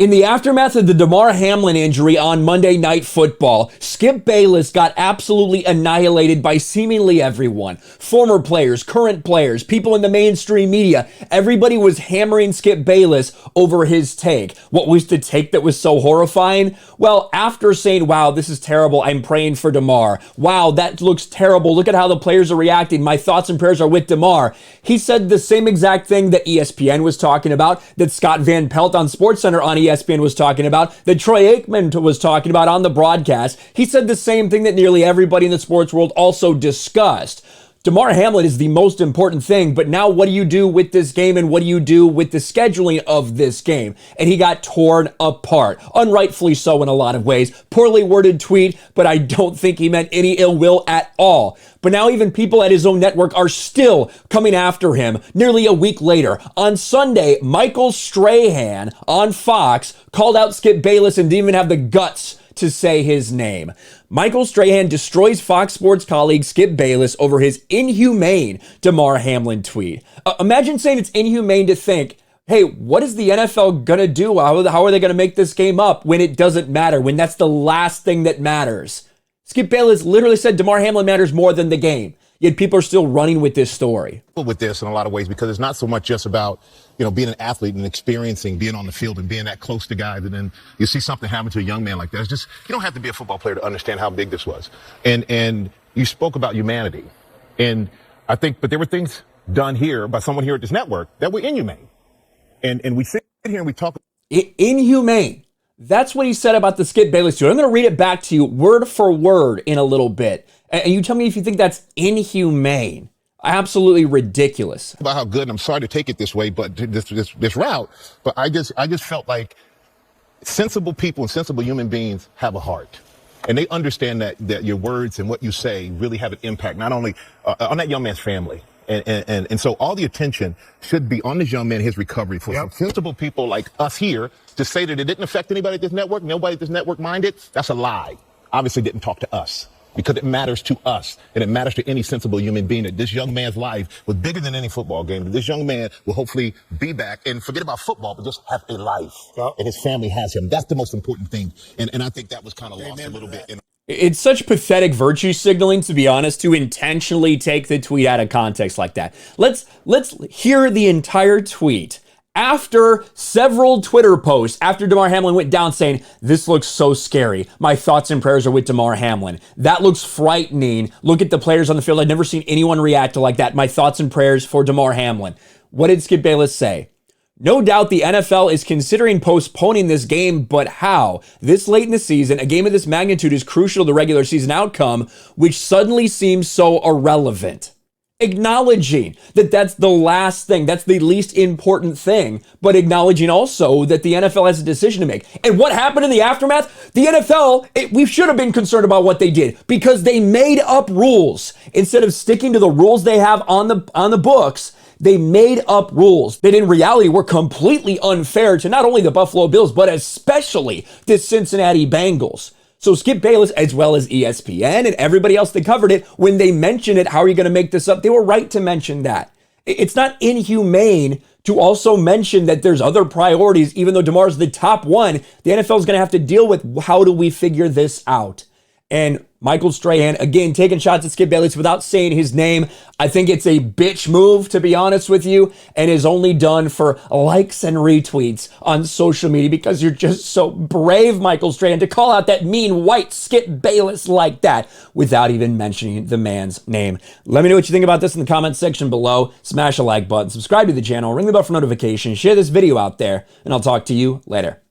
In the aftermath of the Damar Hamlin injury on Monday Night Football, Skip Bayless got absolutely annihilated by seemingly everyone. Former players, current players, people in the mainstream media. Everybody was hammering Skip Bayless over his take. What was the take that was so horrifying? Well, after saying, wow, this is terrible, I'm praying for Damar. Wow, that looks terrible. Look at how the players are reacting. My thoughts and prayers are with Damar. He said the same exact thing that ESPN was talking about, that Scott Van Pelt on SportsCenter on ESPN was talking about, that Troy Aikman was talking about on the broadcast. He said the same thing that nearly everybody in the sports world also discussed. Damar Hamlin is the most important thing, but now what do you do with this game and what do you do with the scheduling of this game? And he got torn apart, unrightfully so in a lot of ways. Poorly worded tweet, but I don't think he meant any ill will at all. But now even people at his own network are still coming after him nearly a week later. On Sunday, Michael Strahan on Fox called out Skip Bayless and didn't even have the guts to say his name. Michael Strahan destroys Fox Sports colleague Skip Bayless over his inhumane Damar Hamlin tweet. Imagine saying it's inhumane to think, hey, what is the NFL gonna do? How are they gonna make this game up when it doesn't matter, when that's the last thing that matters? Skip Bayless literally said Damar Hamlin matters more than the game. Yet people are still running with this story. With this in a lot of ways, because it's not so much just about, being an athlete and experiencing being on the field and being that close to guys, and then you see something happen to a young man like that. It's just, you don't have to be a football player to understand how big this was. And you spoke about humanity. And I think, but there were things done here by someone here at this network that were inhumane. And we sit here and we talk. Inhumane. That's what he said about the Skip Bayless tweet. I'm going to read it back to you word for word in a little bit. And you tell me if you think that's inhumane. Absolutely ridiculous. About how good, and I'm sorry to take it this way, but this route, but I just felt like sensible people and sensible human beings have a heart. And they understand that your words and what you say really have an impact, not only on that young man's family. And so all the attention should be on this young man, his recovery. For some sensible people like us here to say that it didn't affect anybody at this network, nobody at this network minded, that's a lie. Obviously didn't talk to us. Because it matters to us, and it matters to any sensible human being that this young man's life was bigger than any football game. This young man will hopefully be back and forget about football, but just have a life. And his family has him. That's the most important thing. And I think that was kind of lost a little bit. It's such pathetic virtue signaling, to be honest, to intentionally take the tweet out of context like that. Let's hear the entire tweet. After several Twitter posts, after Damar Hamlin went down saying, this looks so scary. My thoughts and prayers are with Damar Hamlin. That looks frightening. Look at the players on the field. I've never seen anyone react to like that. My thoughts and prayers for Damar Hamlin. What did Skip Bayless say? No doubt the NFL is considering postponing this game, but how? This late in the season, a game of this magnitude is crucial to the regular season outcome, which suddenly seems so irrelevant. Acknowledging that that's the last thing, that's the least important thing, but acknowledging also that the NFL has a decision to make. And what happened in the aftermath? The NFL, we should have been concerned about what they did because they made up rules. Instead of sticking to the rules they have on the books, they made up rules that in reality were completely unfair to not only the Buffalo Bills, but especially the Cincinnati Bengals. So Skip Bayless, as well as ESPN and everybody else that covered it, when they mentioned it, how are you going to make this up? They were right to mention that. It's not inhumane to also mention that there's other priorities, even though Damar's the top one. The NFL is going to have to deal with how do we figure this out? And Michael Strahan, again, taking shots at Skip Bayless without saying his name. I think it's a bitch move, to be honest with you, and is only done for likes and retweets on social media because you're just so brave, Michael Strahan, to call out that mean white Skip Bayless like that without even mentioning the man's name. Let me know what you think about this in the comments section below. Smash a like button, subscribe to the channel, ring the bell for notifications, share this video out there, and I'll talk to you later.